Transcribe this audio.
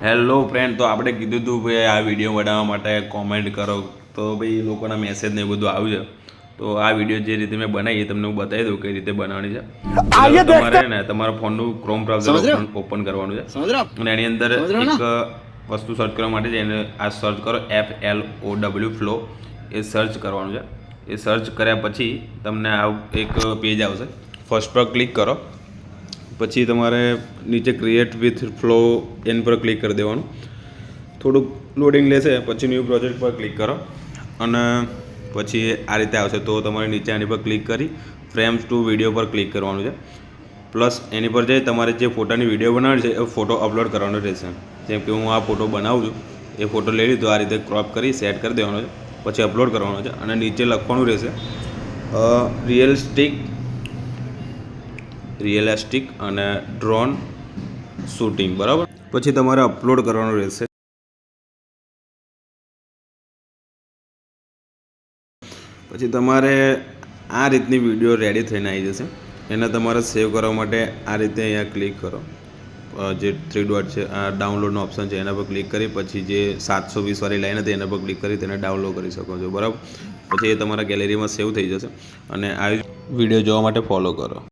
Hello friend, તો આપણે કીધું હતું ભાઈ આ વિડીયો બનાવવા માટે કોમેન્ટ કરો, તો ભાઈ લોકોના મેસેજ ને એ બધું આવ્યું છે. તો આ વિડીયો જે રીતે મેં બનાવી એ તમને હું બતાવી દઉં કઈ રીતે બનાવવાની છે. તમારે ને તમારા ફોનનું ક્રોમ બ્રાઉઝર ઓપન કરવાનું છે અને એની અંદર એક વસ્તુ સર્ચ કરવા માટે છે, એને આ સર્ચ કરો FLOW ફ્લો, એ સર્ચ કરવાનું છે. એ સર્ચ કર્યા પછી તમને આ એક પેજ આવશે. ફર્સ્ટ પર ક્લિક કરો, પછી તમારે નીચે ક્રિએટ વિથ ફ્લો એન પર ક્લિક કરી દેવાનું. થોડુંક લોડિંગ લેશે, પછી ન્યૂ પ્રોજેક્ટ પર ક્લિક કરો અને પછી આ રીતે આવશે. તો તમારે નીચે આની પર ક્લિક કરી ફ્રેમ્સ ટુ વિડીયો પર ક્લિક કરવાનું છે. પ્લસ એની પર જઈ તમારે જે ફોટાની વિડીયો બનાવવાની છે એ ફોટો અપલોડ કરવાનો રહેશે. જેમ કે હું આ ફોટો બનાવું છું, એ ફોટો લઈ લીધો, આ રીતે ક્રોપ કરી સેટ કરી દેવાનો છે, પછી અપલોડ કરવાનો છે અને નીચે લખવાનું રહેશે રિયલિસ્ટિક અને ડ્રોન શૂટિંગ, બરાબર. પછી તમારે અપલોડ કરવાનું રહેશે. પછી તમારે આ રીતની વિડીયો રેડી થઈને આવી જશે. એને તમારે સેવ કરવા માટે આ રીતે અહીંયા ક્લિક કરો, જે 3 ડોટ છે, આ ડાઉનલોડનો ઓપ્શન છે, એના પર ક્લિક કરી પછી જે 720 વાળી લાઈન હતી એના પર ક્લિક કરી તેને ડાઉનલોડ કરી શકો છો, બરાબર. પછી એ તમારા ગેલેરીમાં સેવ થઈ જશે અને આ વિડીયો જોવા માટે ફોલો કરો.